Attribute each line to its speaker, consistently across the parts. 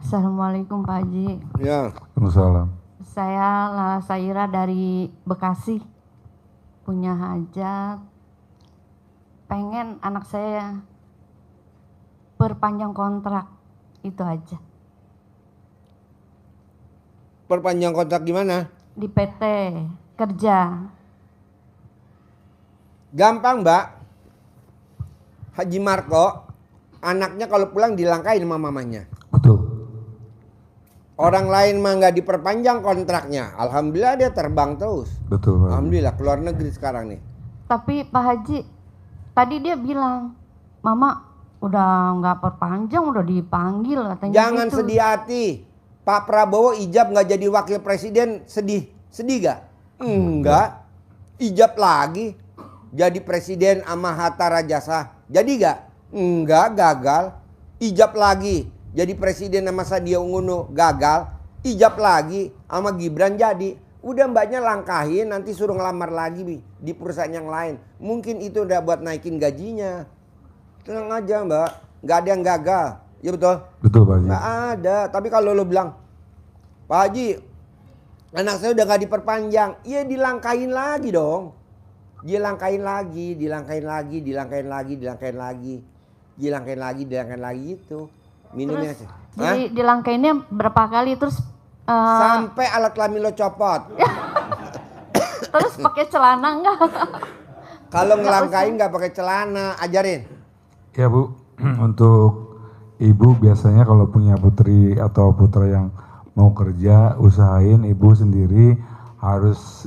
Speaker 1: Assalamualaikum Pak Haji.
Speaker 2: Ya.
Speaker 3: Waalaikumsalam.
Speaker 1: Saya Saira dari Bekasi. Punya hajat. Pengen anak saya perpanjang kontrak. Itu aja.
Speaker 2: Perpanjang kontrak gimana?
Speaker 1: Di PT kerja.
Speaker 2: Gampang, Mbak. Haji Marco, anaknya kalau pulang dilangkain sama mamanya.
Speaker 3: Betul.
Speaker 2: Orang lain mah nggak diperpanjang kontraknya. Alhamdulillah dia terbang terus.
Speaker 3: Betul, Pak.
Speaker 2: Alhamdulillah keluar negeri sekarang nih.
Speaker 1: Tapi Pak Haji, tadi dia bilang, Mama udah nggak perpanjang, udah dipanggil katanya.
Speaker 2: Jangan
Speaker 1: gitu.
Speaker 2: sedih hati. Pak Prabowo ijab nggak jadi wakil presiden, sedih gak? Enggak. Ijab lagi jadi presiden sama Hatta Rajasa. Jadi gak? Enggak, gagal. Ijab lagi jadi presiden sama Sandiaga Uno, gagal. Ijab lagi sama Gibran jadi. Udah mbaknya langkahin, nanti suruh ngelamar lagi di perusahaan yang lain. Mungkin itu udah buat naikin gajinya. Tenang aja mbak, nggak ada yang gagal. Ya betul?
Speaker 3: Betul, Pak Haji.
Speaker 2: Nggak ada. Tapi kalau lo bilang, Pak Haji, anak saya udah nggak diperpanjang. Iya dilangkain lagi dong. Dilangkain lagi itu. Minumnya
Speaker 1: Terus,
Speaker 2: sih.
Speaker 1: jadi dilangkainnya berapa kali terus
Speaker 2: Sampai alat kelamin lo copot.
Speaker 1: terus pakai celana enggak?
Speaker 2: Kalau ngelangkain nggak pakai celana, ajarin.
Speaker 3: Ya Bu, untuk ibu biasanya kalau punya putri atau putra yang mau kerja, usahain ibu sendiri harus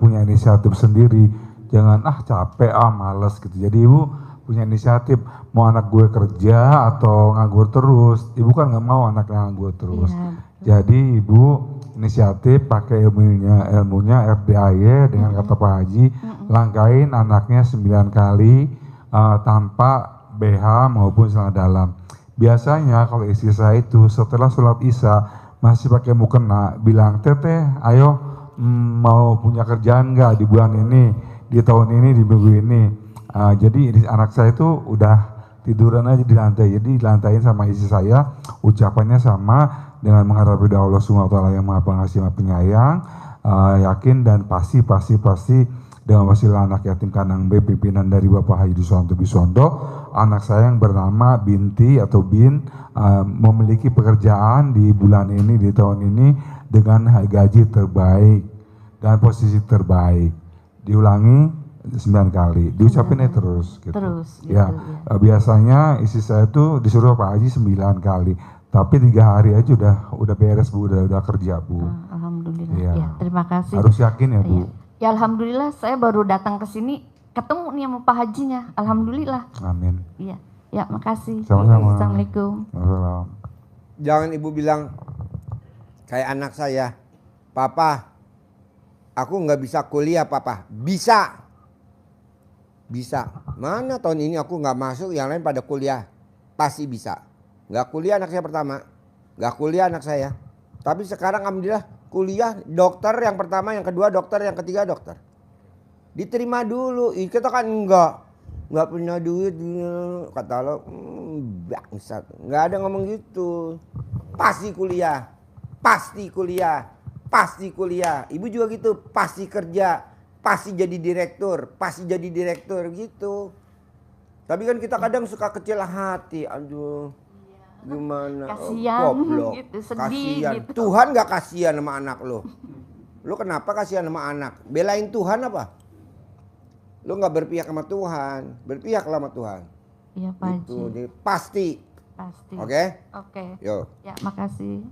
Speaker 3: punya inisiatif sendiri. Jangan capek males gitu. Jadi ibu punya inisiatif, mau anak gue kerja atau nganggur terus. Ibu kan nggak mau anaknya nganggur terus.
Speaker 1: Iya.
Speaker 3: Jadi ibu inisiatif pakai ilmunya RDAY dengan kata Pak Haji, langkain anaknya 9 kali tanpa BH maupun celana dalam. Biasanya kalau istri saya itu setelah sholat isya masih pakai mukena, bilang teteh ayo mau punya kerjaan nggak di bulan ini, di tahun ini, di minggu ini. Jadi anak saya itu udah tiduran aja di lantai, jadi dilantain sama istri saya, ucapannya sama dengan menghadapi Allah SWT yang Maha Pengasih Maha Penyayang, yakin dan pasti dengan wasilah anak yatim kanang B pimpinan dari Bapak Haji Suwanto Bisondo, anak saya yang bernama Binti atau Bin memiliki pekerjaan di bulan ini, di tahun ini dengan gaji terbaik dan posisi terbaik. Diulangi 9 kali, diucapinnya terus gitu.
Speaker 1: Terus, gitu,
Speaker 3: ya. Biasanya istri saya tuh disuruh Pak Haji 9 kali, tapi 3 hari aja udah beres Bu, udah kerja Bu.
Speaker 1: Alhamdulillah.
Speaker 3: Ya.
Speaker 1: Ya, terima kasih.
Speaker 3: Harus yakin ya Bu.
Speaker 1: Ya alhamdulillah saya baru datang ke sini ketemu nih sama Pak Hajinya. Alhamdulillah.
Speaker 3: Amin.
Speaker 1: Iya. Ya, makasih.
Speaker 3: Sama-sama.
Speaker 1: Assalamualaikum.
Speaker 3: Waalaikumsalam.
Speaker 2: Jangan ibu bilang kayak anak saya, Papa, aku nggak bisa kuliah Papa. Bisa. Mana tahun ini aku nggak masuk, yang lain pada kuliah. Pasti bisa. Nggak kuliah anak saya pertama, nggak kuliah anak saya. Tapi sekarang alhamdulillah kuliah, dokter yang pertama, yang kedua dokter, yang ketiga dokter. Diterima dulu. Kita kan nggak punya duit, kata lo, bangsat. Nggak ada ngomong gitu. Pasti kuliah. Ibu juga gitu, pasti kerja, pasti jadi direktur gitu. Tapi kan kita kadang suka kecil hati, aduh. Gimana?
Speaker 1: Kasian
Speaker 2: Goblok.
Speaker 1: gitu, sedih
Speaker 2: Kasian.
Speaker 1: gitu.
Speaker 2: Tuhan gak kasihan sama anak lo. Lo kenapa kasihan sama anak? Belain Tuhan apa? Lo gak berpihak sama Tuhan. Berpihaklah sama Tuhan.
Speaker 1: Iya Pak Haji.
Speaker 2: Gitu. Jadi pasti. Oke?
Speaker 1: Oke.
Speaker 2: Yuk.
Speaker 1: Ya, makasih.